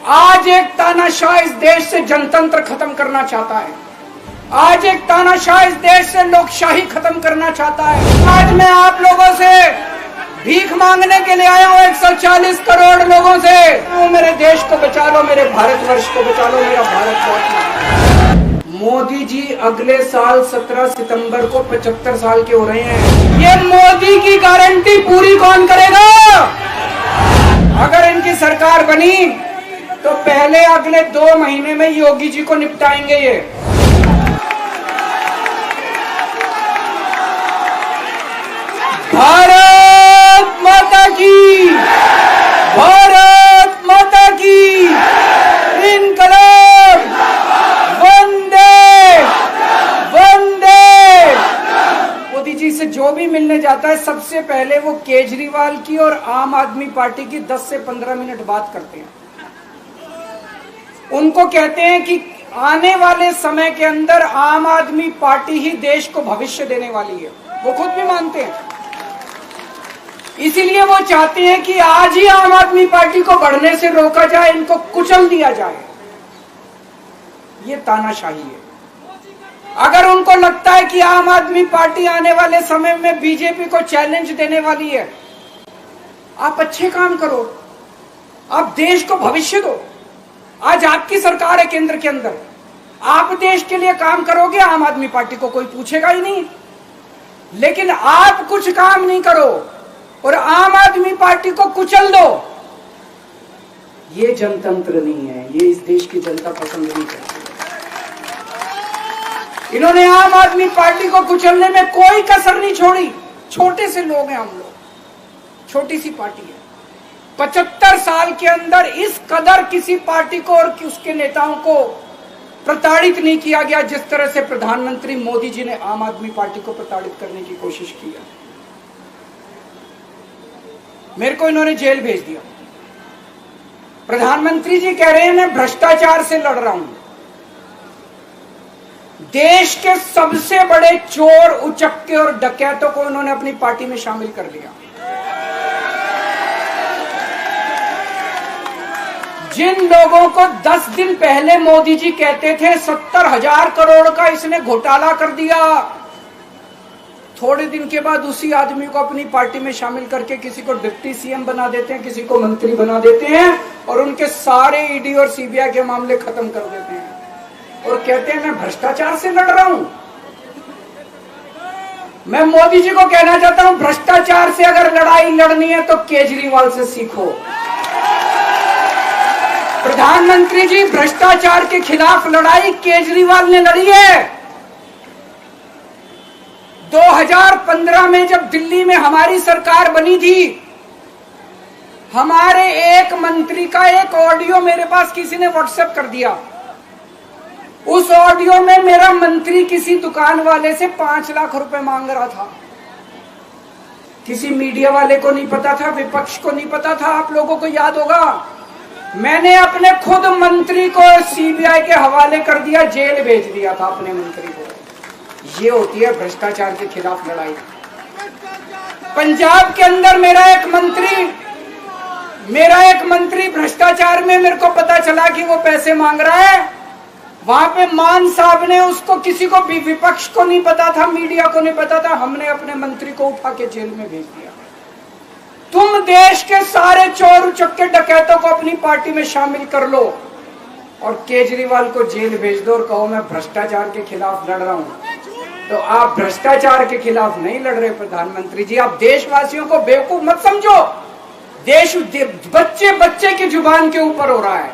आज एक तानाशाह इस देश से जनतंत्र खत्म करना चाहता है। आज एक तानाशाह इस देश से लोकशाही खत्म करना चाहता है। आज मैं आप लोगों से भीख मांगने के लिए आया हूं 140 करोड़ लोगों से। मेरे देश को बचा लो, मेरे भारतवर्ष को बचा लो, मेरा भारत। मोदी जी अगले साल 17 सितंबर को 75 साल के हो रहे हैं। ये मोदी की गारंटी पूरी कौन करेगा? अगर इनकी सरकार बनी तो पहले अगले 2 महीने में योगी जी को निपटाएंगे। ये भारत माता की, भारत माता की, इनकलाब, वंदे वंदे। मोदी जी से जो भी मिलने जाता है सबसे पहले वो केजरीवाल की और आम आदमी पार्टी की 10 से 15 मिनट बात करते हैं। उनको कहते हैं कि आने वाले समय के अंदर आम आदमी पार्टी ही देश को भविष्य देने वाली है। वो खुद भी मानते हैं। इसीलिए वो चाहते हैं कि आज ही आम आदमी पार्टी को बढ़ने से रोका जाए, इनको कुचल दिया जाए। ये तानाशाही है। अगर उनको लगता है कि आम आदमी पार्टी आने वाले समय में बीजेपी को चैलेंज देने वाली है, आप अच्छे काम करो, आप देश को भविष्य दो। आज आपकी सरकार है केंद्र के अंदर, आप देश के लिए काम करोगे, आम आदमी पार्टी को कोई पूछेगा ही नहीं। लेकिन आप कुछ काम नहीं करो और आम आदमी पार्टी को कुचल दो, ये जनतंत्र नहीं है। ये इस देश की जनता पसंद नहीं करती। इन्होंने आम आदमी पार्टी को कुचलने में कोई कसर नहीं छोड़ी। छोटे से लोग हैं हम लोग, छोटी सी पार्टी है। 75 साल के अंदर इस कदर किसी पार्टी को और उसके नेताओं को प्रताड़ित नहीं किया गया जिस तरह से प्रधानमंत्री मोदी जी ने आम आदमी पार्टी को प्रताड़ित करने की कोशिश की है। मेरे को इन्होंने जेल भेज दिया। प्रधानमंत्री जी कह रहे हैं मैं भ्रष्टाचार से लड़ रहा हूं। देश के सबसे बड़े चोर, उचक्के और डकैतों को इन्होंने अपनी पार्टी में शामिल कर लिया। जिन लोगों को 10 दिन पहले मोदी जी कहते थे 70,000 करोड़ का इसने घोटाला कर दिया, थोड़े दिन के बाद उसी आदमी को अपनी पार्टी में शामिल करके किसी को डिप्टी सीएम बना देते हैं, किसी को मंत्री बना देते हैं और उनके सारे ईडी और सीबीआई के मामले खत्म कर देते हैं और कहते हैं मैं भ्रष्टाचार से लड़ रहा हूं। मैं मोदी जी को कहना चाहता हूं, भ्रष्टाचार से अगर लड़ाई लड़नी है तो केजरीवाल से सीखो। प्रधानमंत्री जी, भ्रष्टाचार के खिलाफ लड़ाई केजरीवाल ने लड़ी है। 2015 में जब दिल्ली में हमारी सरकार बनी थी, हमारे एक मंत्री का एक ऑडियो मेरे पास किसी ने व्हाट्सएप कर दिया। उस ऑडियो में मेरा मंत्री किसी दुकान वाले से 5 लाख रुपए मांग रहा था। किसी मीडिया वाले को नहीं पता था, विपक्ष को नहीं पता था। आप लोगों को याद होगा, मैंने अपने खुद मंत्री को सीबीआई के हवाले कर दिया, जेल भेज दिया था अपने मंत्री को। ये होती है भ्रष्टाचार के खिलाफ लड़ाई। पंजाब के अंदर मेरा एक मंत्री भ्रष्टाचार में, मेरे को पता चला कि वो पैसे मांग रहा है। वहां पे मान साहब ने उसको, किसी को भी, विपक्ष को नहीं पता था, मीडिया को नहीं पता था, हमने अपने मंत्री को उठा के जेल में भेज दिया। तुम देश के सारे चोर उचक्के डकैतों को अपनी पार्टी में शामिल कर लो और केजरीवाल को जेल भेज दो और कहो मैं भ्रष्टाचार के खिलाफ लड़ रहा हूं। तो आप भ्रष्टाचार के खिलाफ नहीं लड़ रहे प्रधानमंत्री जी। आप देशवासियों को बेवकूफ मत समझो। देश बच्चे बच्चे की जुबान के ऊपर हो रहा है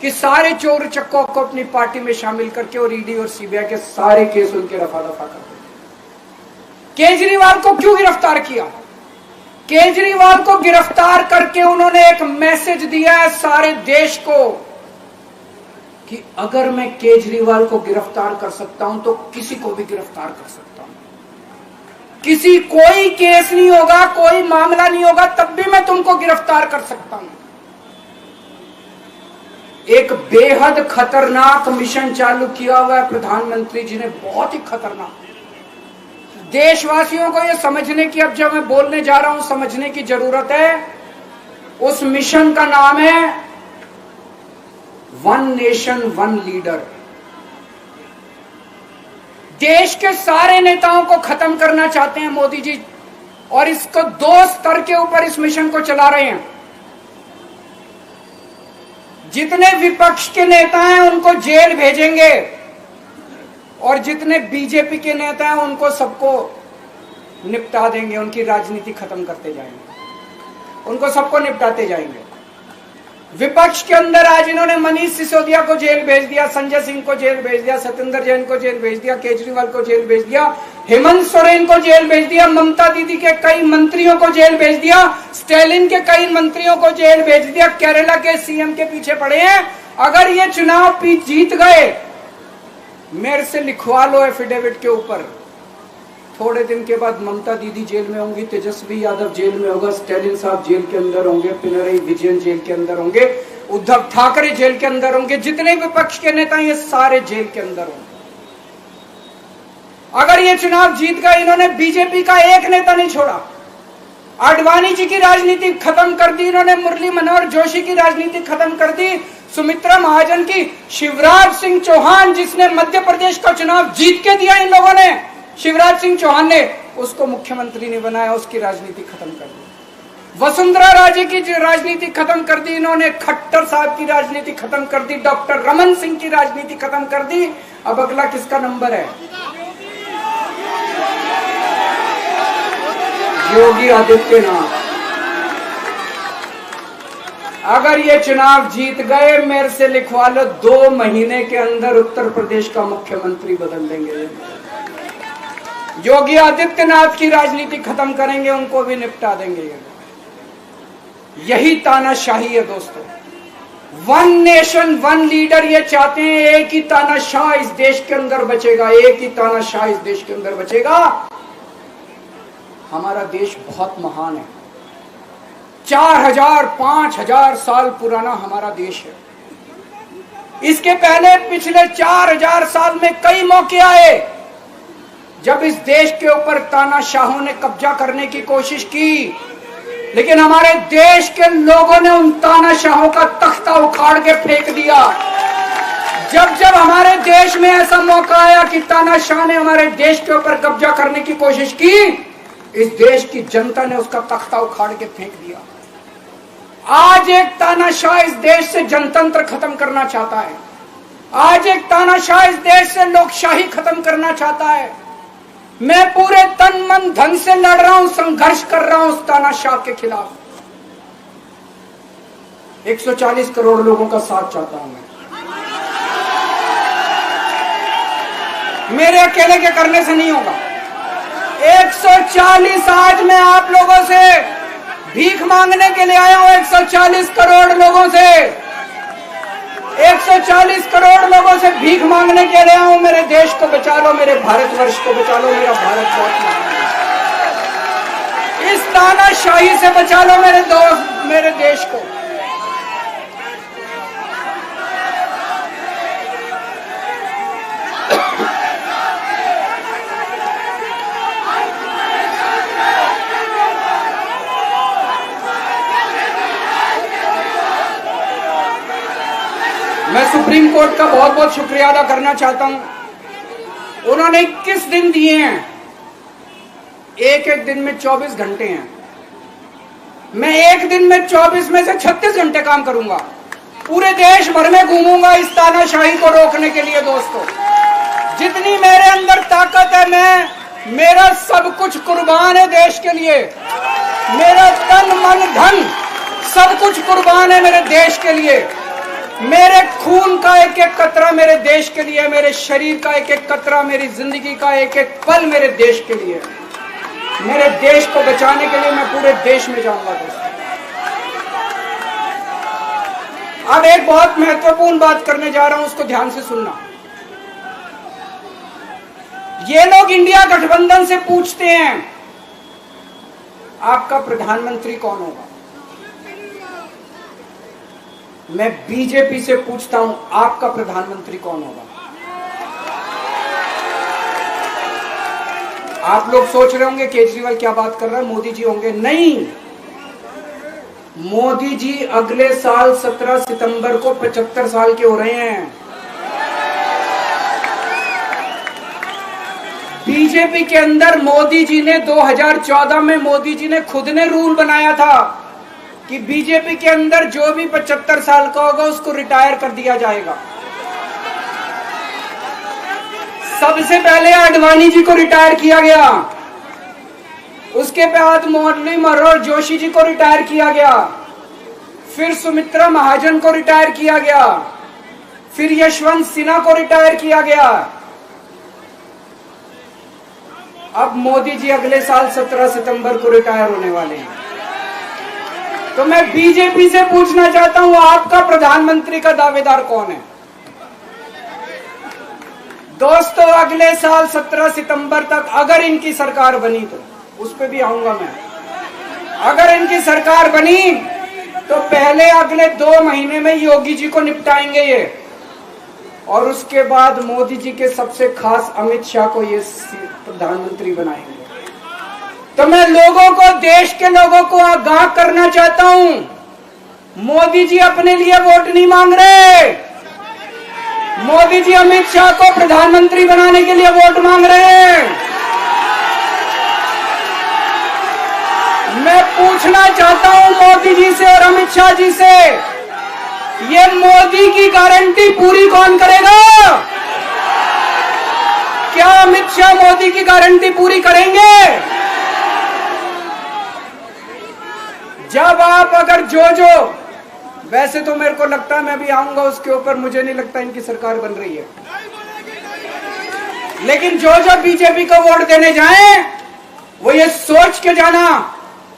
कि सारे चोर चक्कों को अपनी पार्टी में शामिल करके और ईडी और सीबीआई के सारे केस उनके रफा दफा कर दो। केजरीवाल को क्यों गिरफ्तार किया? केजरीवाल को गिरफ्तार करके उन्होंने एक मैसेज दिया है सारे देश को कि अगर मैं केजरीवाल को गिरफ्तार कर सकता हूं तो किसी को भी गिरफ्तार कर सकता हूं। कोई केस नहीं होगा, कोई मामला नहीं होगा, तब भी मैं तुमको गिरफ्तार कर सकता हूं। एक बेहद खतरनाक मिशन चालू किया हुआ है प्रधानमंत्री जी ने, बहुत ही खतरनाक। देशवासियों को यह समझने की, अब जब मैं बोलने जा रहा हूं, समझने की जरूरत है। उस मिशन का नाम है वन नेशन वन लीडर। देश के सारे नेताओं को खत्म करना चाहते हैं मोदी जी, और इसको 2 स्तर के ऊपर इस मिशन को चला रहे हैं। जितने विपक्ष के नेता हैं उनको जेल भेजेंगे, और जितने बीजेपी के नेता हैं उनको सबको निपटा देंगे, उनकी राजनीति खत्म करते जाएंगे, उनको सबको निपटाते जाएंगे। विपक्ष के अंदर आज इन्होंने मनीष सिसोदिया को जेल भेज दिया, संजय सिंह को जेल भेज दिया, सत्येंद्र जैन को जेल भेज दिया, केजरीवाल को जेल भेज दिया, हेमंत सोरेन को जेल भेज दिया, ममता दीदी के कई मंत्रियों को जेल भेज दिया, स्टालिन के कई मंत्रियों को जेल भेज दिया, केरला के सीएम के पीछे पड़े हैं। अगर ये चुनाव जीत गए, मेरे से लिखवा लो एफिडेविट के ऊपर, थोड़े दिन के बाद ममता दीदी जेल में होंगी, तेजस्वी यादव जेल में होगा, स्टालिन साहब जेल के अंदर होंगे, पिनरई विजयन जेल के अंदर होंगे, उद्धव ठाकरे जेल के अंदर होंगे, जितने विपक्ष के नेता ये सारे जेल के अंदर होंगे। अगर ये चुनाव जीत गए, इन्होंने बीजेपी का एक नेता नहीं छोड़ा, आडवाणी जी की राजनीति खत्म कर दी इन्होंने, मुरली मनोहर जोशी की राजनीति खत्म कर दी, सुमित्रा महाजन की, शिवराज सिंह चौहान जिसने मध्य प्रदेश का चुनाव जीत के दिया इन लोगों ने, शिवराज सिंह चौहान ने उसको मुख्यमंत्री नहीं बनाया, उसकी राजनीति खत्म कर दी। वसुंधरा राजे की राजनीति खत्म कर दी इन्होंने, खट्टर साहब की राजनीति खत्म कर दी, डॉक्टर रमन सिंह की राजनीति खत्म कर दी। अब अगला किसका नंबर है? योगी आदित्यनाथ। अगर ये चुनाव जीत गए, मेरे से लिखवा लो, 2 महीने के अंदर उत्तर प्रदेश का मुख्यमंत्री बदल देंगे। योगी आदित्यनाथ की राजनीति खत्म करेंगे, उनको भी निपटा देंगे। यही तानाशाही है दोस्तों। वन नेशन वन लीडर ये चाहते हैं, एक ही तानाशाह इस देश के अंदर बचेगा, एक ही तानाशाह इस देश के अंदर बचेगा। हमारा देश बहुत महान है, 4000 5000 साल पुराना हमारा देश है। इसके पहले पिछले 4000 साल में कई मौके आए जब इस देश के ऊपर तानाशाहों ने कब्जा करने की कोशिश की, लेकिन हमारे देश के लोगों ने उन तानाशाहों का तख्ता उखाड़ के फेंक दिया। जब जब हमारे देश में ऐसा मौका आया कि तानाशाह ने हमारे देश के ऊपर कब्जा करने की कोशिश की, इस देश की जनता ने उसका तख्ता उखाड़ के फेंक दिया। आज एक तानाशाह इस देश से जनतंत्र खत्म करना चाहता है, आज एक तानाशाह इस देश से लोकशाही खत्म करना चाहता है। मैं पूरे तन मन धन से लड़ रहा हूं, संघर्ष कर रहा हूं उस तानाशाह के खिलाफ। 140 करोड़ लोगों का साथ चाहता हूं मैं। मेरे अकेले के करने से नहीं होगा। 140 आज मैं आप लोगों से भीख मांगने के लिए आया हूं, 140 करोड़ लोगों से, 140 करोड़ लोगों से भीख मांगने के लिए आया हूं। मेरे देश को बचा लो, मेरे भारतवर्ष को बचा लो, मेरा भारत बहुत महान है। इस तानाशाही से बचा लो मेरे दोस्त, मेरे देश को। मैं सुप्रीम कोर्ट का बहुत बहुत शुक्रिया अदा करना चाहता हूं। उन्होंने 21 दिन दिए हैं, एक एक दिन में 24 घंटे हैं। मैं एक दिन में 24 में से 36 घंटे काम करूंगा, पूरे देश भर में घूमूंगा इस तानाशाही को रोकने के लिए। दोस्तों, जितनी मेरे अंदर ताकत है, मेरा सब कुछ कुर्बान है देश के लिए। मेरा तन मन धन सब कुछ कुर्बान है मेरे देश के लिए। मेरे खून का एक एक कतरा मेरे देश के लिए, मेरे शरीर का एक एक कतरा, मेरी जिंदगी का एक एक पल मेरे देश के लिए। मेरे देश को बचाने के लिए मैं पूरे देश में जाऊंगा दोस्तों। अब एक बहुत महत्वपूर्ण बात करने जा रहा हूं, उसको ध्यान से सुनना। ये लोग इंडिया गठबंधन से पूछते हैं आपका प्रधानमंत्री कौन होगा। मैं बीजेपी से पूछता हूं आपका प्रधानमंत्री कौन होगा। आप लोग सोच रहे होंगे केजरीवाल क्या बात कर रहा है, मोदी जी होंगे। नहीं, मोदी जी अगले साल 17 सितंबर को 75 साल के हो रहे हैं। बीजेपी के अंदर मोदी जी ने 2014 में मोदी जी ने खुद ने रूल बनाया था कि बीजेपी के अंदर जो भी 75 साल का होगा उसको रिटायर कर दिया जाएगा। सबसे पहले आडवाणी जी को रिटायर किया गया, उसके बाद मुरली मनोहर जोशी जी को रिटायर किया गया, फिर सुमित्रा महाजन को रिटायर किया गया, फिर यशवंत सिन्हा को रिटायर किया गया। अब मोदी जी अगले साल 17 सितंबर को रिटायर होने वाले हैं। तो मैं बीजेपी से पूछना चाहता हूं, आपका प्रधानमंत्री का दावेदार कौन है? दोस्तों, अगले साल 17 सितंबर तक अगर इनकी सरकार बनी, तो उस पर भी आऊंगा मैं, अगर इनकी सरकार बनी तो पहले अगले 2 महीने में योगी जी को निपटाएंगे ये, और उसके बाद मोदी जी के सबसे खास अमित शाह को ये प्रधानमंत्री बनाएंगे। तो मैं लोगों को, देश के लोगों को आगाह करना चाहता हूं, मोदी जी अपने लिए वोट नहीं मांग रहे, मोदी जी अमित शाह को प्रधानमंत्री बनाने के लिए वोट मांग रहे हैं। मैं पूछना चाहता हूं मोदी जी से और अमित शाह जी से, ये मोदी की गारंटी पूरी कौन करेगा? क्या अमित शाह मोदी की गारंटी पूरी करेंगे? जब आप अगर जो वैसे तो मेरे को लगता है, मैं भी आऊंगा उसके ऊपर, मुझे नहीं लगता इनकी सरकार बन रही है, लेकिन जो बीजेपी को वोट देने जाएं वो ये सोच के जाना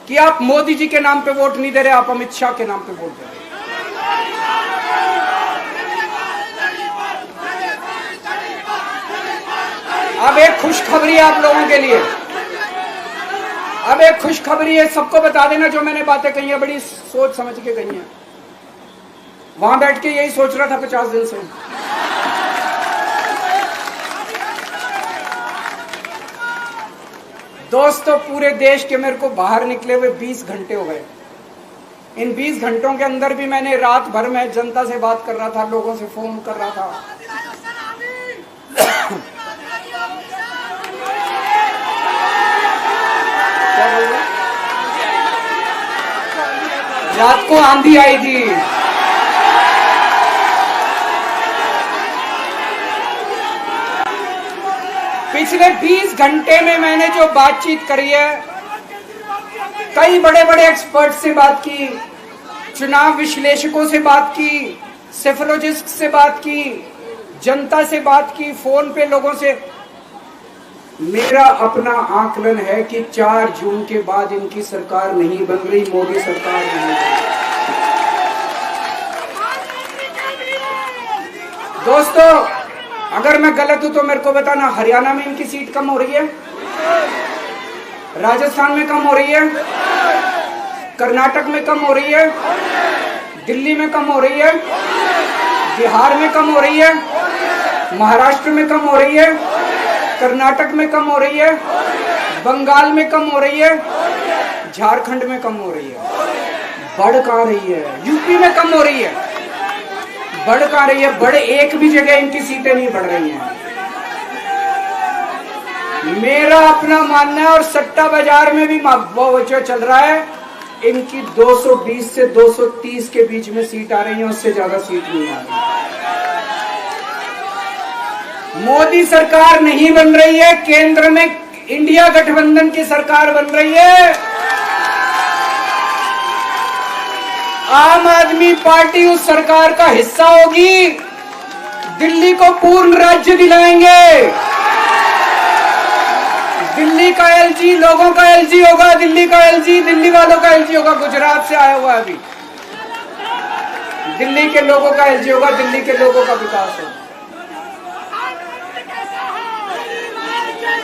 कि आप मोदी जी के नाम पे वोट नहीं दे रहे, आप अमित शाह के नाम पे वोट दे रहे। अब एक खुशखबरी है आप लोगों के लिए, अब एक खुशखबरी है, सबको बता देना जो मैंने बातें कही है बड़ी सोच समझ के कही है। वहां बैठ के यही सोच रहा था 50 दिन से। दोस्तों, पूरे देश के मेरे को बाहर निकले हुए 20 घंटे हो गए। इन 20 घंटों के अंदर भी मैंने रात भर में जनता से बात कर रहा था, लोगों से फोन कर रहा था। रात को आंधी आई थी, पिछले 20 घंटे में मैंने जो बातचीत करी है, कई बड़े बड़े एक्सपर्ट से बात की, चुनाव विश्लेषकों से बात की, सेफोलॉजिस्ट से बात की, जनता से बात की, फोन पे लोगों से। मेरा अपना आकलन है कि 4 जून के बाद इनकी सरकार नहीं बन रही, मोदी सरकार नहीं बन रही। दोस्तों, अगर मैं गलत हूं तो मेरे को बताना, हरियाणा में इनकी सीट कम हो रही है, राजस्थान में कम हो रही है, कर्नाटक में कम हो रही है, दिल्ली में कम हो रही है, बिहार में कम हो रही है, महाराष्ट्र में कम हो रही है, कर्नाटक में कम हो रही है, बंगाल में कम हो रही है, झारखंड में कम हो रही है। बढ़ कहां रही है? यूपी में कम हो रही है, बढ़ कहां रही है? बड़े एक भी जगह इनकी सीटें नहीं बढ़ रही हैं। मेरा अपना मानना है, और सट्टा बाजार में भी जो चल रहा है, इनकी 220 से 230 के बीच में सीट आ रही है, उससे ज्यादा सीट नहीं आ रही। मोदी सरकार नहीं बन रही है, केंद्र में इंडिया गठबंधन की सरकार बन रही है। आम आदमी पार्टी उस सरकार का हिस्सा होगी, दिल्ली को पूर्ण राज्य दिलाएंगे। दिल्ली का एलजी लोगों का एलजी होगा, दिल्ली का एलजी दिल्ली वालों का एलजी होगा। गुजरात से आया हुआ है अभी, दिल्ली के लोगों का एलजी होगा, दिल्ली के लोगों का विकास होगा।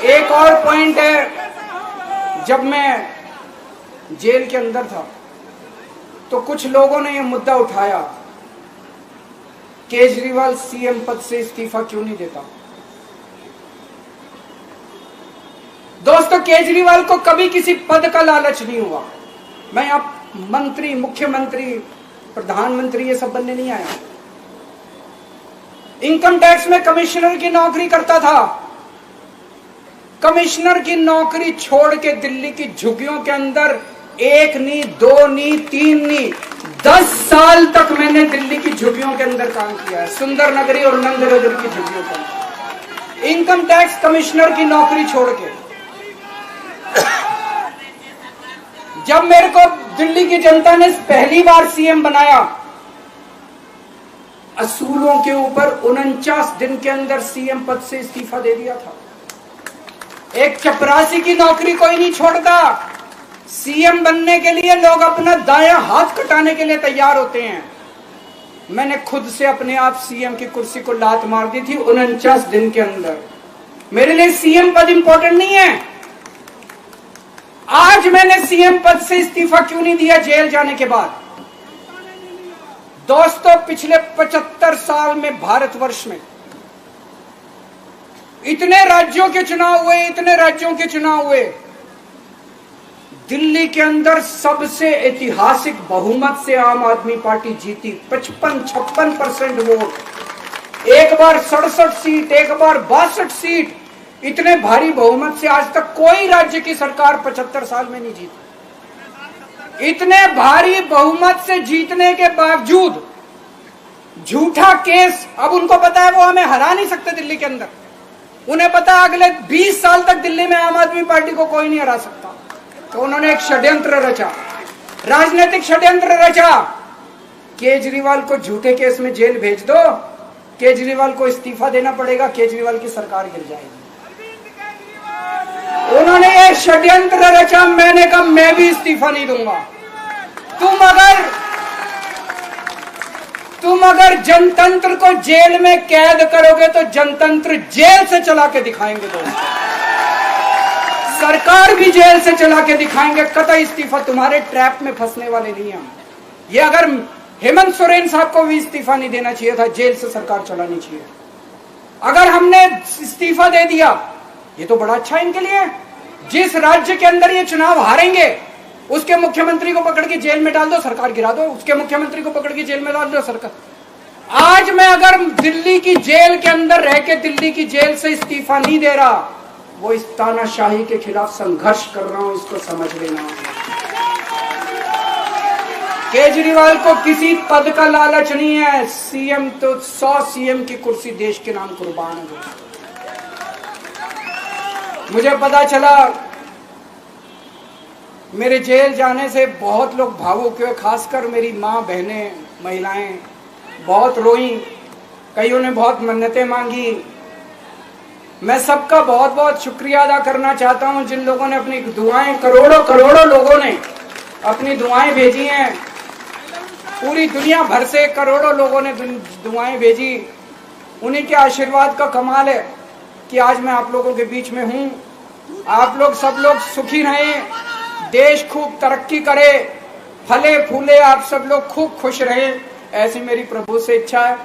एक और पॉइंट है, जब मैं जेल के अंदर था तो कुछ लोगों ने यह मुद्दा उठाया, केजरीवाल सीएम पद से इस्तीफा क्यों नहीं देता। दोस्तों, केजरीवाल को कभी किसी पद का लालच नहीं हुआ। मैं आप मंत्री, मुख्यमंत्री, प्रधानमंत्री ये सब बनने नहीं आया। इनकम टैक्स में कमिश्नर की नौकरी करता था। कमिश्नर की नौकरी छोड़ के दिल्ली की झुग्गियों के अंदर 1 नहीं, 2 नहीं, 3 नहीं, 10 साल तक मैंने दिल्ली की झुग्गियों के अंदर काम किया है, सुंदर नगरी और नंद नगरी की झुग्गियों के अंदर, इनकम टैक्स कमिश्नर की नौकरी छोड़ के। जब मेरे को दिल्ली की जनता ने पहली बार सीएम बनाया, असूलों के ऊपर 49 दिन के अंदर सीएम पद से इस्तीफा दे दिया था। एक चपरासी की नौकरी कोई नहीं छोड़ता। सीएम बनने के लिए लोग अपना दायां हाथ कटाने के लिए तैयार होते हैं। मैंने खुद से अपने आप सीएम की कुर्सी को लात मार दी थी 49 दिन के अंदर। मेरे लिए सीएम पद इंपॉर्टेंट नहीं है। आज मैंने सीएम पद से इस्तीफा क्यों नहीं दिया जेल जाने के बाद? दोस्तों, पिछले 75 साल में भारतवर्ष में इतने राज्यों के चुनाव हुए, इतने राज्यों के चुनाव हुए, दिल्ली के अंदर सबसे ऐतिहासिक बहुमत से आम आदमी पार्टी जीती। 55-56% वोट, एक बार 67 सीट, एक बार 62 सीट। इतने भारी बहुमत से आज तक कोई राज्य की सरकार 75 साल में नहीं जीती। इतने भारी बहुमत से जीतने के बावजूद झूठा केस, अब उनको पता है वो हमें हरा नहीं सकते दिल्ली के अंदर। उन्हें पता है अगले 20 साल तक दिल्ली में आम आदमी पार्टी को कोई नहीं हरा सकता। तो उन्होंने एक षड्यंत्र रचा, राजनीतिक षड्यंत्र रचा। केजरीवाल को झूठे केस में जेल भेज दो, केजरीवाल को इस्तीफा देना पड़ेगा, केजरीवाल की सरकार गिर जाएगी। उन्होंने ये षड्यंत्र रचा। मैंने कहा मैं भी इस्तीफा नहीं दूंगा। तुम अगर जनतंत्र को जेल में कैद करोगे तो जनतंत्र जेल से चला के दिखाएंगे। दोस्तों, सरकार भी जेल से चला के दिखाएंगे। कतई इस्तीफा, तुम्हारे ट्रैप में फंसने वाले नहीं हम। ये अगर हेमंत सोरेन साहब को भी इस्तीफा नहीं देना चाहिए था, जेल से सरकार चलानी चाहिए। अगर हमने इस्तीफा दे दिया, ये तो बड़ा अच्छा इनके लिए। जिस राज्य के अंदर ये चुनाव हारेंगे उसके मुख्यमंत्री को पकड़ के जेल में डाल दो, सरकार गिरा दो। उसके मुख्यमंत्री को पकड़ के जेल में डाल दो, सरकार। आज मैं अगर दिल्ली की जेल के अंदर रह के दिल्ली की जेल से इस्तीफा नहीं दे रहा, वो इस तानाशाही के खिलाफ संघर्ष कर रहा हूं, इसको समझ लेना। केजरीवाल को किसी पद का लालच नहीं है। सीएम तो 100 सीएम की कुर्सी देश के नाम कुर्बान है। मुझे पता चला मेरे जेल जाने से बहुत लोग भावुक हुए, खासकर मेरी माँ, बहनें, महिलाएं बहुत रोई। कईयों ने बहुत मन्नतें मांगी। मैं सबका बहुत बहुत शुक्रिया अदा करना चाहता हूं जिन लोगों ने अपनी दुआएं, करोड़ों लोगों ने अपनी दुआएं भेजी हैं। पूरी दुनिया भर से करोड़ों लोगों ने दुआएं भेजी। उन्हीं के आशीर्वाद का कमाल है कि आज मैं आप लोगों के बीच में हूं। आप लोग सब लोग सुखी रहें, देश खूब तरक्की करे, फले फूले, आप सब लोग खूब खुश रहें, ऐसी मेरी प्रभु से इच्छा है।